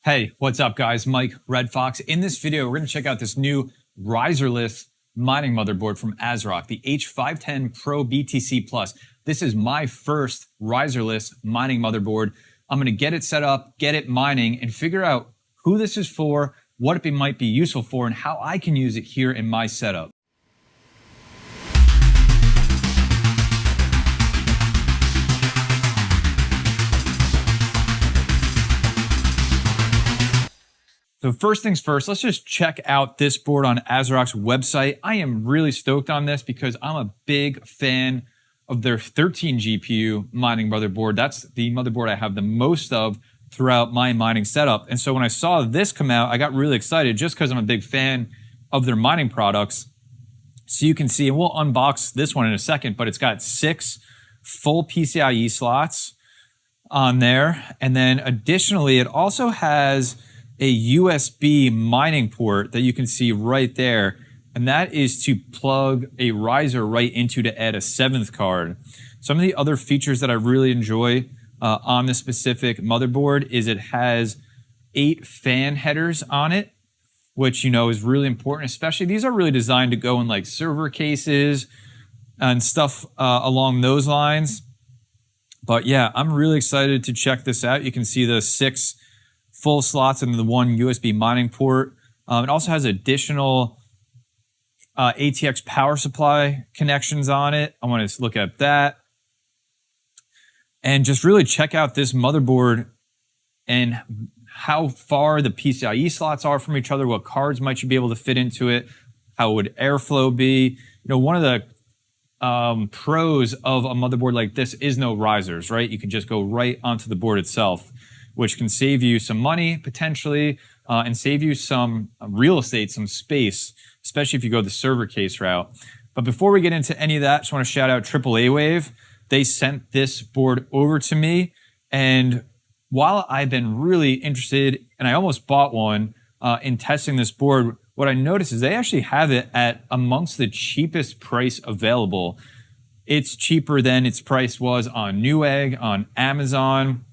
Hey, what's up guys? Mike, Red Fox. In this video, we're going to check out this new riserless mining motherboard from ASRock, the H510 Pro BTC Plus. This is my first riserless mining motherboard. I'm going to get it set up, get it mining, and figure out who this is for, what it might be useful for, and how I can use it here in my setup. So first things first, let's just check out this board on ASRock's website. I am really stoked on this because I'm a big fan of their 13 GPU mining motherboard. That's the motherboard I have the most of throughout my mining setup. And so when I saw this come out, I got really excited just because I'm a big fan of their mining products. So you can see, and we'll unbox this one in a second, but it's got 6 full PCIe slots on there. And then additionally, it also has a USB mining port that you can see right there, and that is to plug a riser right into to add a 7th card. Some of the other features that I really enjoy on this specific motherboard is it has 8 fan headers on it, which is really important. Especially these are really designed to go in like server cases and stuff along those lines. But yeah, I'm really excited to check this out. You can see the 6 full slots and the 1 USB mining port. It also has additional ATX power supply connections on it. I want to look at that and just really check out this motherboard and how far the PCIe slots are from each other, what cards might you be able to fit into it, how would airflow be. One of the pros of a motherboard like this is no risers, right? You can just go right onto the board itself, which can save you some money potentially and save you some real estate, some space, especially if you go the server case route. But before we get into any of that, I just want to shout out AAA Wave. They sent this board over to me, and while I've been really interested, and I almost bought one in testing this board, what I noticed is they actually have it at amongst the cheapest price available. It's cheaper than its price was on Newegg, on Amazon.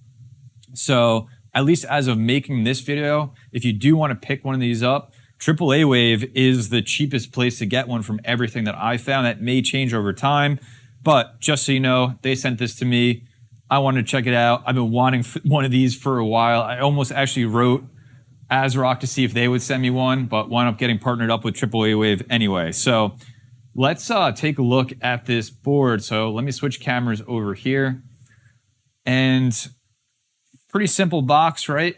So at least as of making this video, if you do want to pick one of these up, AAA Wave is the cheapest place to get one from everything that I found. That may change over time, but just so you know, they sent this to me. I wanted to check it out. I've been wanting one of these for a while. I almost actually wrote ASRock to see if they would send me one, but wound up getting partnered up with AAA Wave anyway. So let's take a look at this board. So let me switch cameras over here. And pretty simple box, right?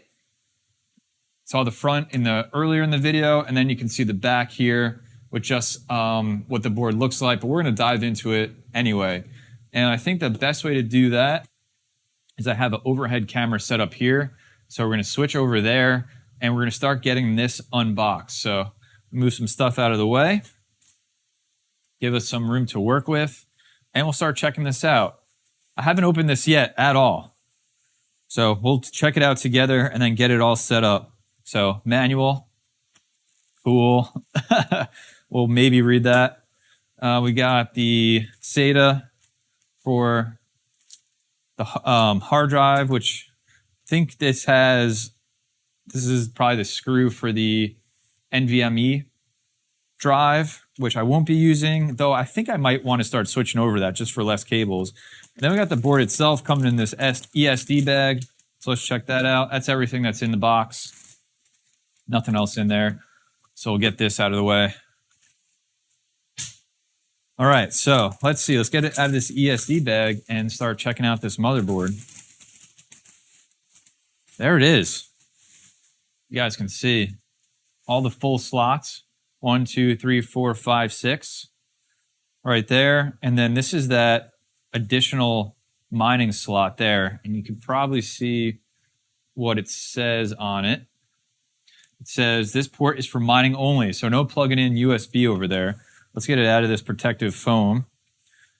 Saw the front earlier in the video, and then you can see the back here with just what the board looks like, but we're gonna dive into it anyway. And I think the best way to do that is I have an overhead camera set up here. So we're gonna switch over there, and we're gonna start getting this unboxed. So move some stuff out of the way, give us some room to work with, and we'll start checking this out. I haven't opened this yet at all. So we'll check it out together and then get it all set up. So manual, cool. We'll maybe read that. We got the SATA for the hard drive, which I think this is probably the screw for the NVMe drive, which I won't be using, though I think I might want to start switching over that just for less cables. And then we got the board itself coming in this ESD bag. So let's check that out. That's everything that's in the box. Nothing else in there. So we'll get this out of the way. All right, so let's see. Let's get it out of this ESD bag and start checking out this motherboard. There it is. You guys can see all the full slots. 1, 2, 3, 4, 5, 6. Right there. And then this is that additional mining slot there, and you can probably see what it says on it. It says this port is for mining only, so no plugging in USB over there. Let's get it out of this protective foam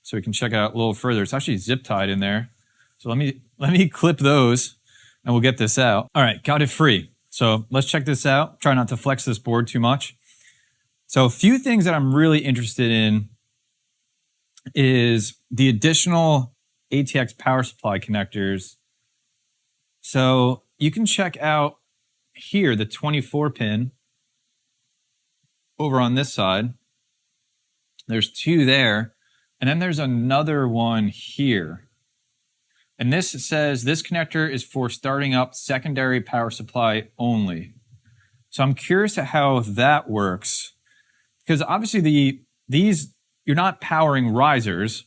so we can check it out a little further. It's actually zip tied in there. So let me clip those and we'll get this out. All right, got it free. So let's check this out. Try not to flex this board too much. So a few things that I'm really interested in is the additional ATX power supply connectors. So you can check out here, the 24 pin, over on this side, there's 2 there, and then there's another one here. And this says this connector is for starting up secondary power supply only. So I'm curious at how that works, because obviously these, you're not powering risers,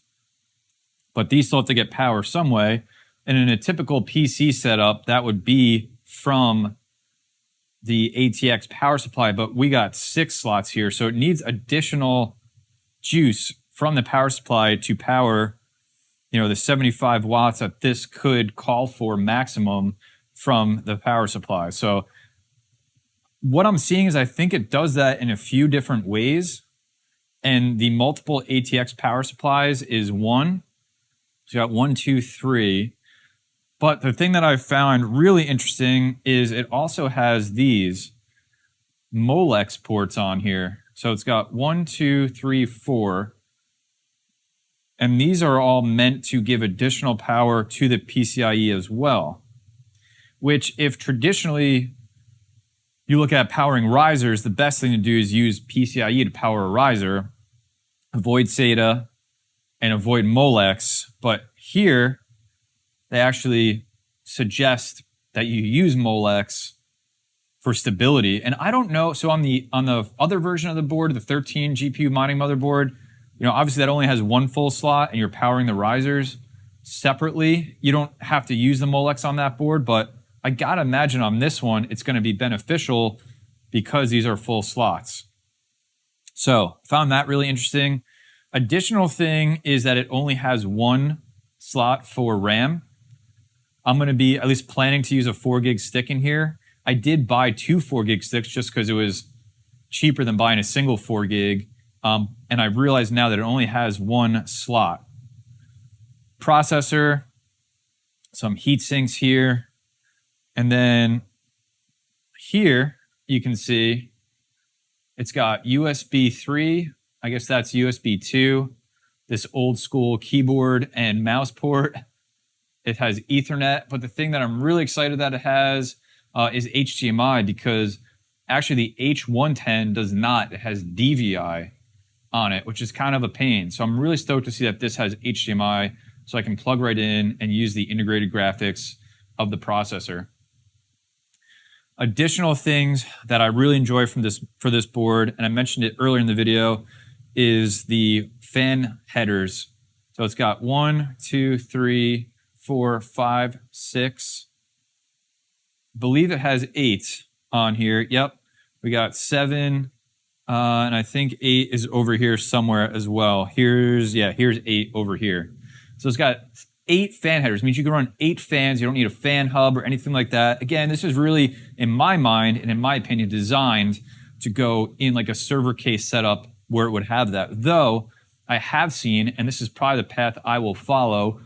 but these still have to get power some way. And in a typical PC setup, that would be from the ATX power supply, but we got 6 slots here, so it needs additional juice from the power supply to power, you know, the 75 watts that this could call for maximum from the power supply. So what I'm seeing is I think it does that in a few different ways, and the multiple ATX power supplies is one. So you got 1, 2, 3. But the thing that I found really interesting is it also has these Molex ports on here. So it's got 1, 2, 3, 4. And these are all meant to give additional power to the PCIe as well. Which, if traditionally you look at powering risers, the best thing to do is use PCIe to power a riser, avoid SATA, and avoid Molex. But here, they actually suggest that you use Molex for stability. And I don't know, so on the other version of the board, the 13 GPU mining motherboard, you know, obviously that only has 1 full slot and you're powering the risers separately. You don't have to use the Molex on that board, but I gotta imagine on this one, it's gonna be beneficial because these are full slots. So found that really interesting. Additional thing is that it only has 1 slot for RAM. I'm going to be at least planning to use a 4 gig stick in here. I did buy 2 4 gig sticks just because it was cheaper than buying a single 4 gig. And I realize now that it only has 1 slot. Processor, some heat sinks here. And then here you can see it's got USB 3. I guess that's USB 2. This old school keyboard and mouse port. It has Ethernet, but the thing that I'm really excited that it has is HDMI, because actually the H510 does not. It has DVI on it, which is kind of a pain. So I'm really stoked to see that this has HDMI, so I can plug right in and use the integrated graphics of the processor. Additional things that I really enjoy from for this board, and I mentioned it earlier in the video, is the fan headers. So it's got 1, 2, 3, 4, 5, 6. I believe it has 8 on here. Yep. We got 7. And I think 8 is over here somewhere as well. Here's 8 over here. So it's got 8 fan headers. It means you can run 8 fans. You don't need a fan hub or anything like that. Again, this is really, in my mind and in my opinion, designed to go in like a server case setup where it would have that. Though I have seen, and this is probably the path I will follow,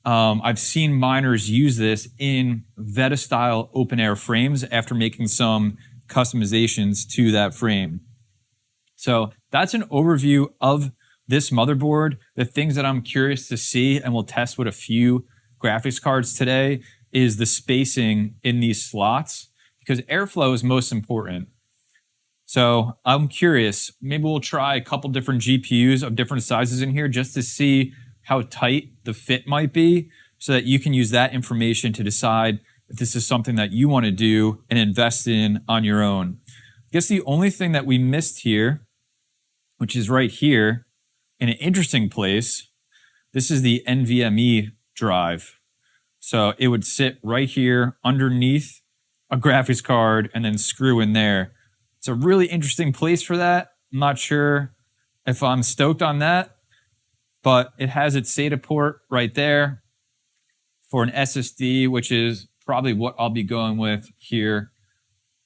I've seen miners use this in Veta style open air frames after making some customizations to that frame. So that's an overview of this motherboard. The things that I'm curious to see, and we'll test with a few graphics cards today, is the spacing in these slots, because airflow is most important. So I'm curious, maybe we'll try a couple different GPUs of different sizes in here just to see how tight the fit might be, so that you can use that information to decide if this is something that you want to do and invest in on your own. I guess the only thing that we missed here, which is right here in an interesting place, this is the NVMe drive. So it would sit right here underneath a graphics card and then screw in there. It's a really interesting place for that. I'm not sure if I'm stoked on that, but it has its SATA port right there for an SSD, which is probably what I'll be going with here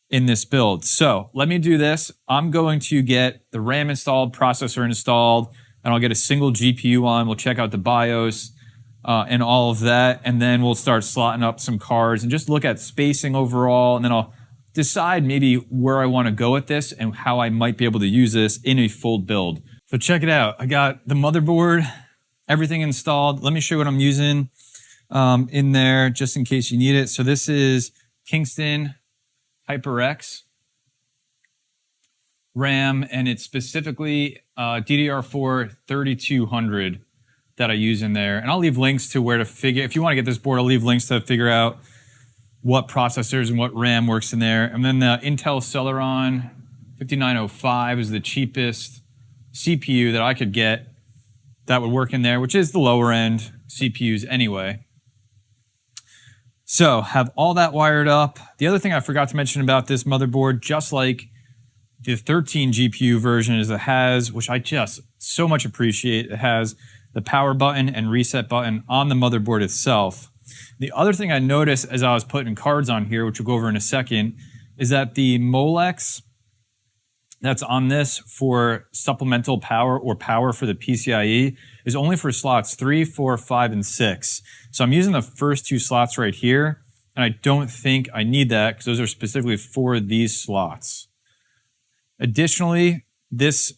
in this build. So let me do this. I'm going to get the RAM installed, processor installed, and I'll get a single GPU on. We'll check out the BIOS and all of that, and then we'll start slotting up some cards and just look at spacing overall, and then I'll decide maybe where I want to go with this and how I might be able to use this in a full build. So check it out. I got the motherboard, everything installed. Let me show you what I'm using in there just in case you need it. So this is Kingston HyperX RAM, and it's specifically DDR4 3200 that I use in there. And I'll leave links to where to figure, if you want to get this board, I'll leave links to figure out what processors and what RAM works in there. And then the Intel Celeron 5905 is the cheapest CPU that I could get that would work in there, which is the lower end CPUs anyway. So have all that wired up. The other thing I forgot to mention about this motherboard, just like the 13 GPU version, is it has, which I just so much appreciate, it has the power button and reset button on the motherboard itself. The other thing I noticed as I was putting cards on here, which we'll go over in a second, is that the Molex that's on this for supplemental power or power for the PCIe is only for slots 3, 4, 5, and 6. So I'm using the first two slots right here, and I don't think I need that because those are specifically for these slots. Additionally, this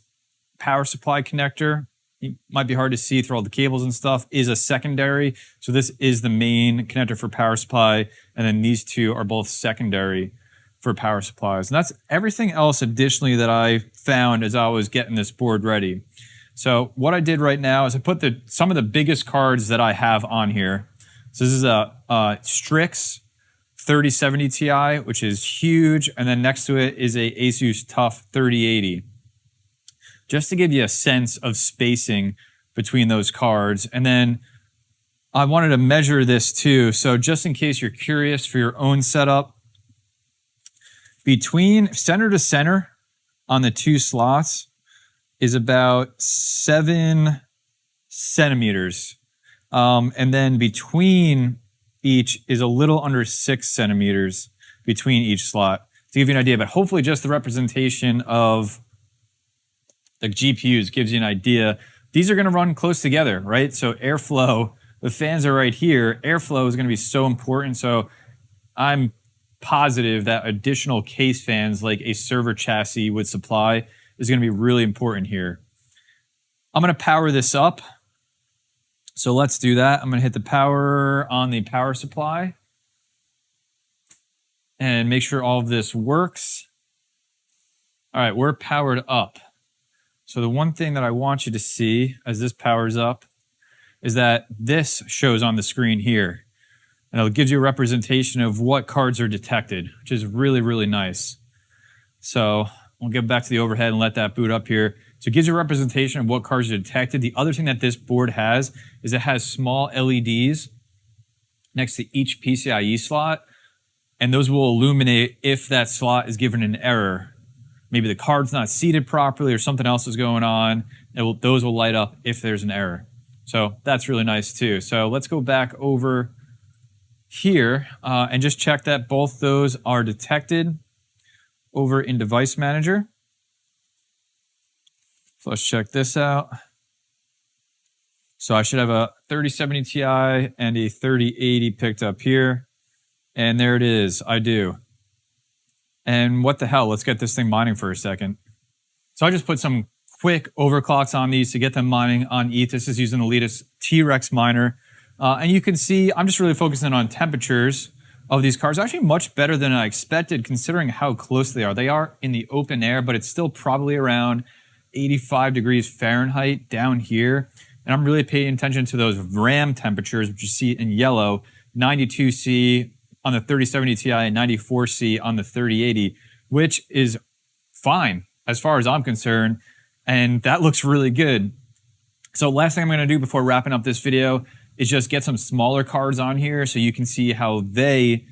power supply connector, it might be hard to see through all the cables and stuff, is a secondary. So this is the main connector for power supply, and then these two are both secondary for power supplies. And that's everything else additionally that I found as I was getting this board ready. So what I did right now is I put some of the biggest cards that I have on here. So this is a Strix 3070 Ti, which is huge, and then next to it is a Asus TUF 3080. Just to give you a sense of spacing between those cards. And then I wanted to measure this too. So just in case you're curious for your own setup, between center to center on the two slots is about 7 centimeters. And then between each is a little under 6 centimeters between each slot, to give you an idea. But hopefully just the representation of the GPUs gives you an idea. These are going to run close together, right? So airflow, the fans are right here. Airflow is going to be so important. So I'm positive that additional case fans like a server chassis would supply is going to be really important here. I'm going to power this up. So let's do that. I'm going to hit the power on the power supply and make sure all of this works. All right, we're powered up. So the one thing that I want you to see as this powers up is that this shows on the screen here. And it gives you a representation of what cards are detected, which is really, really nice. So we'll get back to the overhead and let that boot up here. So it gives you a representation of what cards are detected. The other thing that this board has is it has small LEDs next to each PCIe slot, and those will illuminate if that slot is given an error. Maybe the card's not seated properly or something else is going on. Those will light up if there's an error. So that's really nice too. So let's go back over here and just check that both those are detected over in Device Manager. So let's check this out. So I should have a 3070 Ti and a 3080 picked up here. And there it is, I do. And what the hell, let's get this thing mining for a second. So I just put some quick overclocks on these to get them mining on ETH. This is using the latest T-Rex miner. And you can see I'm just really focusing on temperatures of these cards. Actually much better than I expected considering how close they are. They are in the open air, but it's still probably around 85 degrees Fahrenheit down here. And I'm really paying attention to those RAM temperatures, which you see in yellow, 92C on the 3070 Ti and 94C on the 3080, which is fine as far as I'm concerned. And that looks really good. So last thing I'm going to do before wrapping up this video is just get some smaller cards on here so you can see how they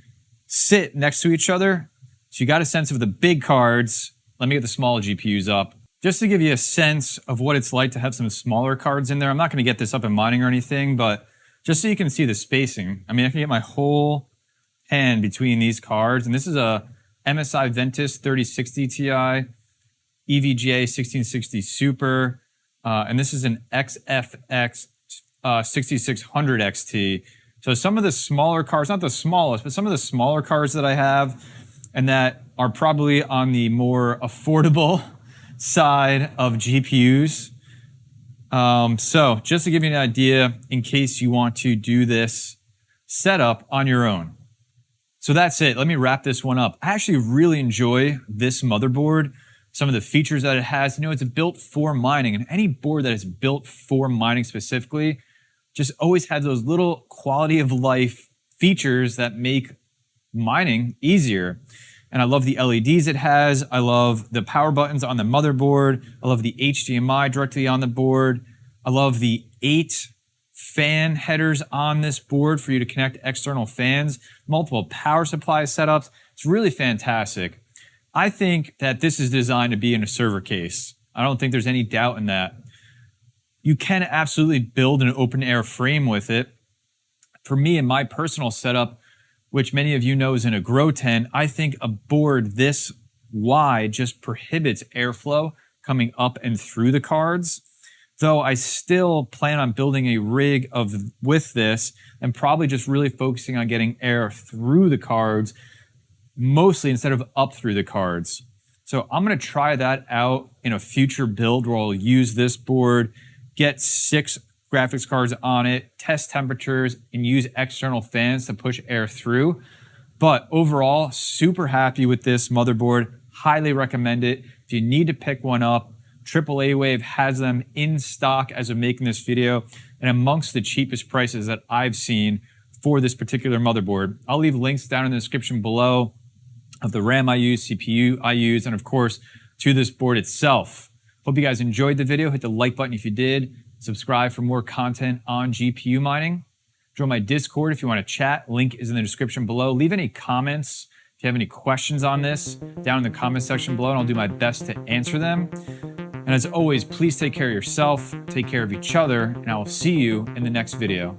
sit next to each other. So you got a sense of the big cards. Let me get the small GPUs up. Just to give you a sense of what it's like to have some smaller cards in there. I'm not going to get this up in mining or anything, but just so you can see the spacing. I mean, I can get my whole hand between these cards. And this is a MSI Ventus 3060 Ti, EVGA 1660 Super, and this is an XFX 6600 XT. So some of the smaller cards, not the smallest, but some of the smaller cards that I have and that are probably on the more affordable side of GPUs. So just to give you an idea in case you want to do this setup on your own. So that's it. Let me wrap this one up. I actually really enjoy this motherboard. Some of the features that it has, it's built for mining, and any board that is built for mining specifically just always has those little quality of life features that make mining easier. And I love the LEDs it has. I love the power buttons on the motherboard. I love the HDMI directly on the board. I love the 8 fan headers on this board for you to connect external fans, multiple power supply setups. It's really fantastic. I think that this is designed to be in a server case. I don't think there's any doubt in that. You can absolutely build an open air frame with it. For me, in my personal setup, which many of you know is in a grow tent, I think a board this wide just prohibits airflow coming up and through the cards. Though I still plan on building a rig with this and probably just really focusing on getting air through the cards, mostly instead of up through the cards. So I'm going to try that out in a future build where I'll use this board, get 6 graphics cards on it, test temperatures, and use external fans to push air through. But overall, super happy with this motherboard. Highly recommend it. If you need to pick one up, AAA Wave has them in stock as of making this video, and amongst the cheapest prices that I've seen for this particular motherboard. I'll leave links down in the description below of the RAM I use, CPU I use, and of course, to this board itself. Hope you guys enjoyed the video. Hit the like button if you did. Subscribe for more content on GPU mining. Join my Discord if you want to chat. Link is in the description below. Leave any comments if you have any questions on this down in the comment section below, and I'll do my best to answer them. And as always, please take care of yourself, take care of each other, and I will see you in the next video.